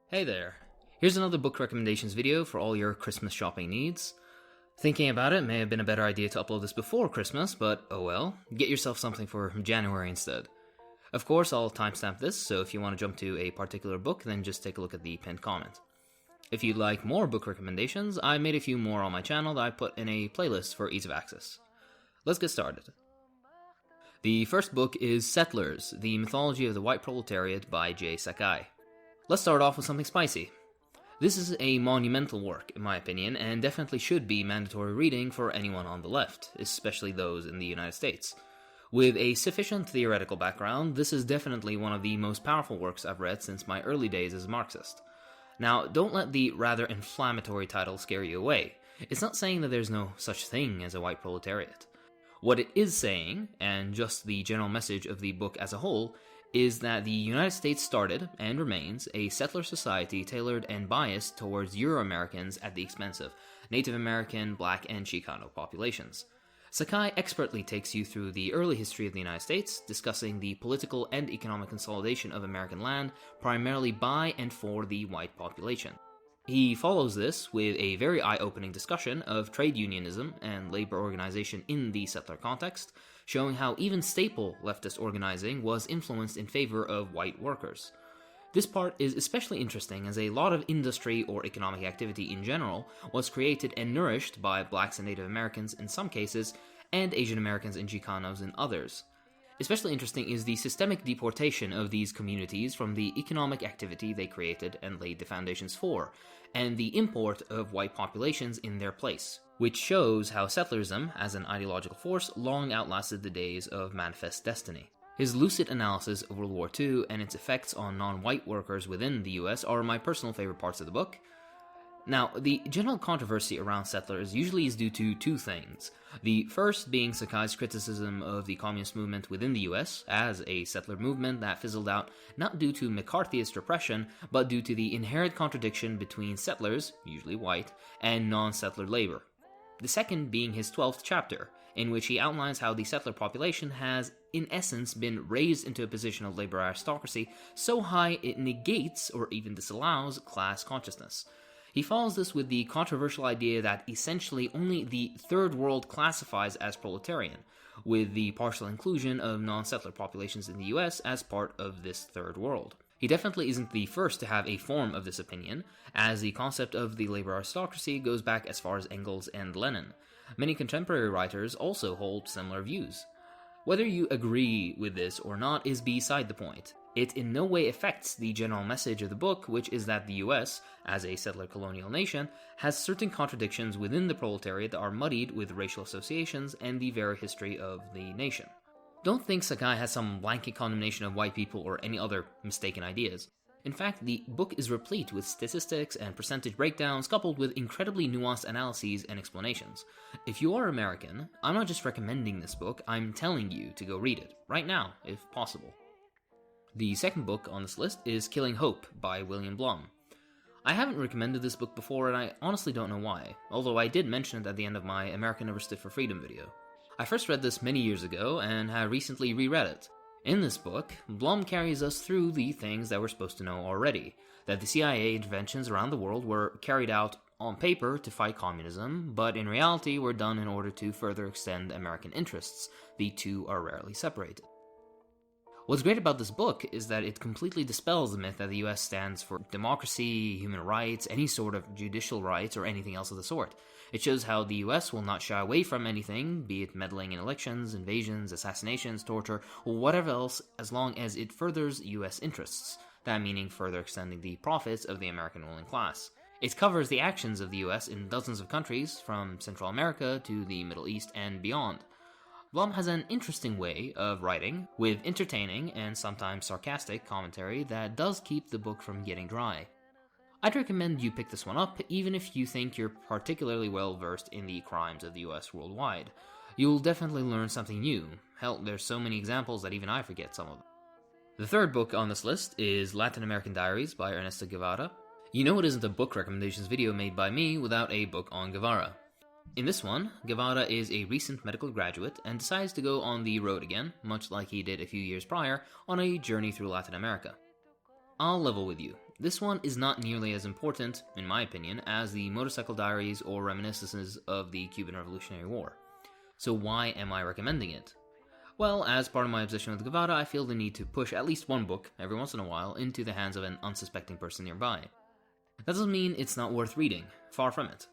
Hey there, here's another book recommendations video for all your Christmas shopping needs. Thinking about it may have been a better idea to upload this before Christmas, but oh well, get yourself something for January instead. Of course, I'll timestamp this, so if you want to jump to a particular book, then just take a look at the pinned comment. If you'd like more book recommendations, I made a few more on my channel that I put in a playlist for ease of access. Let's get started. The first book is Settlers, The Mythology of the White Proletariat by J. Sakai. Let's start off with something spicy. This is a monumental work, in my opinion, and definitely should be mandatory reading for anyone on the left, especially those in the United States. With a sufficient theoretical background, this is definitely one of the most powerful works I've read since my early days as a Marxist. Now, don't let the rather inflammatory title scare you away. It's not saying that there's no such thing as a white proletariat. What it is saying, and just the general message of the book as a whole, is that the United States started, and remains, a settler society tailored and biased towards Euro-Americans at the expense of Native American, Black, and Chicano populations. Sakai expertly takes you through the early history of the United States, discussing the political and economic consolidation of American land, primarily by and for the white population. He follows this with a very eye-opening discussion of trade unionism and labor organization in the settler context, showing how even staple leftist organizing was influenced in favor of white workers. This part is especially interesting as a lot of industry or economic activity in general was created and nourished by blacks and Native Americans in some cases, and Asian Americans and Chicanos in others. Especially interesting is the systemic deportation of these communities from the economic activity they created and laid the foundations for, and the import of white populations in their place, which shows how settlerism, as an ideological force, long outlasted the days of manifest destiny. His lucid analysis of World War II and its effects on non-white workers within the US are my personal favorite parts of the book. Now, the general controversy around settlers usually is due to two things. The first being Sakai's criticism of the communist movement within the US as a settler movement that fizzled out not due to McCarthyist repression, but due to the inherent contradiction between settlers, usually white, and non-settler labor. The second being his 12th chapter, in which he outlines how the settler population has, in essence, been raised into a position of labor aristocracy so high it negates or even disallows class consciousness. He follows this with the controversial idea that essentially only the Third World classifies as proletarian, with the partial inclusion of non-settler populations in the US as part of this Third World. He definitely isn't the first to have a form of this opinion, as the concept of the labor aristocracy goes back as far as Engels and Lenin. Many contemporary writers also hold similar views. Whether you agree with this or not is beside the point. It in no way affects the general message of the book, which is that the US, as a settler colonial nation, has certain contradictions within the proletariat that are muddied with racial associations and the very history of the nation. Don't think Sakai has some blanket condemnation of white people or any other mistaken ideas. In fact, the book is replete with statistics and percentage breakdowns coupled with incredibly nuanced analyses and explanations. If you are American, I'm not just recommending this book, I'm telling you to go read it, right now, if possible. The second book on this list is Killing Hope by William Blum. I haven't recommended this book before and I honestly don't know why, although I did mention it at the end of my America Never Stood for Freedom video. I first read this many years ago and have recently reread it. In this book, Blum carries us through the things that we're supposed to know already, that the CIA interventions around the world were carried out on paper to fight communism, but in reality were done in order to further extend American interests. The two are rarely separated. What's great about this book is that it completely dispels the myth that the US stands for democracy, human rights, any sort of judicial rights, or anything else of the sort. It shows how the US will not shy away from anything, be it meddling in elections, invasions, assassinations, torture, or whatever else, as long as it furthers US interests, that meaning further extending the profits of the American ruling class. It covers the actions of the US in dozens of countries, from Central America to the Middle East and beyond. Blum has an interesting way of writing, with entertaining and sometimes sarcastic commentary that does keep the book from getting dry. I'd recommend you pick this one up, even if you think you're particularly well versed in the crimes of the US worldwide. You'll definitely learn something new. Hell, there's so many examples that even I forget some of them. The third book on this list is Latin American Diaries by Ernesto Guevara. You know it isn't a book recommendations video made by me without a book on Guevara. In this one, Guevara is a recent medical graduate and decides to go on the road again, much like he did a few years prior, on a journey through Latin America. I'll level with you. This one is not nearly as important, in my opinion, as the Motorcycle Diaries or Reminiscences of the Cuban Revolutionary War. So why am I recommending it? Well, as part of my obsession with Guevara, I feel the need to push at least one book, every once in a while, into the hands of an unsuspecting person nearby. That doesn't mean it's not worth reading, far from it.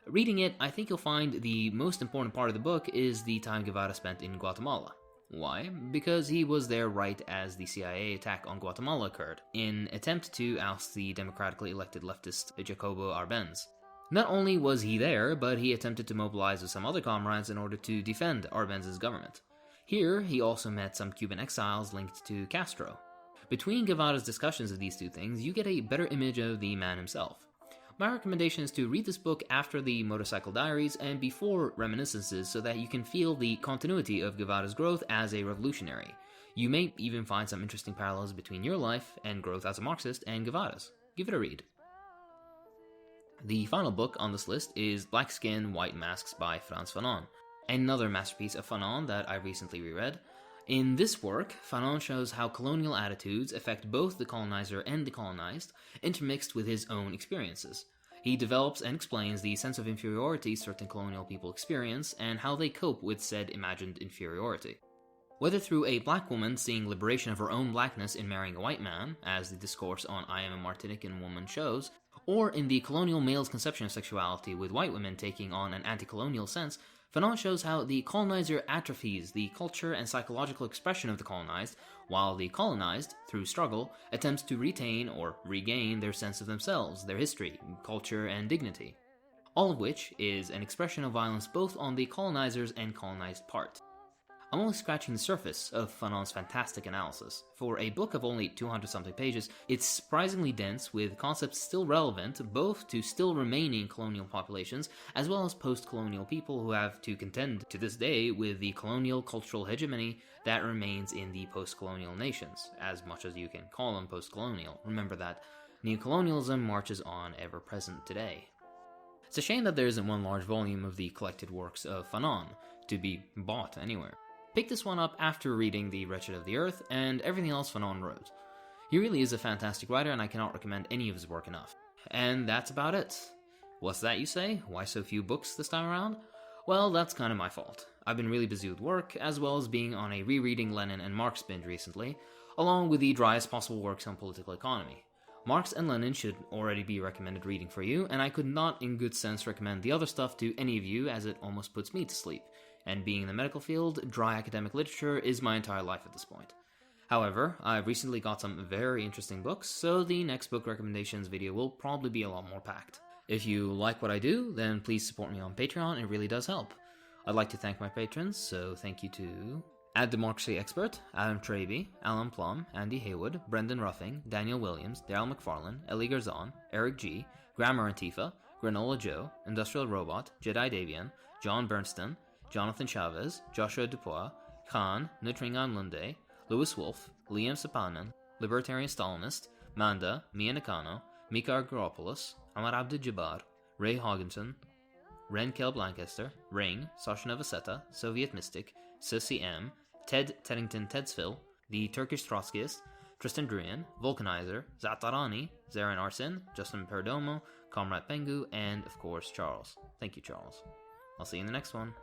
Reading it, I think you'll find the most important part of the book is the time Guevara spent in Guatemala. Why? Because he was there right as the CIA attack on Guatemala occurred, in attempt to oust the democratically elected leftist Jacobo Arbenz. Not only was he there, but he attempted to mobilize with some other comrades in order to defend Arbenz's government. Here, he also met some Cuban exiles linked to Castro. Between Guevara's discussions of these two things, you get a better image of the man himself. My recommendation is to read this book after the Motorcycle Diaries and before Reminiscences so that you can feel the continuity of Guevara's growth as a revolutionary. You may even find some interesting parallels between your life and growth as a Marxist and Guevara's. Give it a read. The final book on this list is Black Skin, White Masks by Frantz Fanon, another masterpiece of Fanon that I recently reread. In this work, Fanon shows how colonial attitudes affect both the colonizer and the colonized, intermixed with his own experiences. He develops and explains the sense of inferiority certain colonial people experience and how they cope with said imagined inferiority. Whether through a black woman seeing liberation of her own blackness in marrying a white man, as the discourse on I Am a Martinican Woman shows, or in the colonial male's conception of sexuality with white women taking on an anti-colonial sense, Fanon shows how the colonizer atrophies the culture and psychological expression of the colonized, while the colonized, through struggle, attempts to retain or regain their sense of themselves, their history, culture, and dignity. All of which is an expression of violence both on the colonizer's and colonized part. I'm only scratching the surface of Fanon's fantastic analysis. For a book of only 200-something pages, it's surprisingly dense with concepts still relevant both to still remaining colonial populations as well as post-colonial people who have to contend to this day with the colonial cultural hegemony that remains in the post-colonial nations, as much as you can call them post-colonial. Remember that neocolonialism marches on ever present today. It's a shame that there isn't one large volume of the collected works of Fanon to be bought anywhere. Pick this one up after reading The Wretched of the Earth and everything else Fanon wrote. He really is a fantastic writer and I cannot recommend any of his work enough. And that's about it. What's that, you say? Why so few books this time around? Well, that's kind of my fault. I've been really busy with work, as well as being on a rereading Lenin and Marx binge recently, along with the driest possible works on political economy. Marx and Lenin should already be recommended reading for you, and I could not in good sense recommend the other stuff to any of you as it almost puts me to sleep. And being in the medical field, dry academic literature is my entire life at this point. However, I've recently got some very interesting books, so the next book recommendations video will probably be a lot more packed. If you like what I do, then please support me on Patreon, it really does help. I'd like to thank my patrons, so thank you to Ad Democracy Expert, Adam Traby, Alan Plum, Andy Haywood, Brendan Ruffing, Daniel Williams, Daryl McFarlane, Ellie Garzon, Eric G, Grammar Antifa, Granola Joe, Industrial Robot, Jedi Davian, John Bernstein, Jonathan Chavez, Joshua Dupois, Khan, Nutringan Lunde, Lewis Wolf, Liam Sapanen, Libertarian Stalinist, Manda, Mia Nakano, Mika Argyropoulos, Ahmad Abdul-Jabbar, Ray Hogginson, Ren Kelb Lancaster, Ring, Sasha Novoseta, Soviet Mystic, Sissy M, Ted Teddington Tedsville, The Turkish Trotskyist, Tristan Druyan, Vulcanizer, Zatarani, Zarin Arsin, Justin Perdomo, Comrade Pengu, and of course Charles. Thank you, Charles. I'll see you in the next one.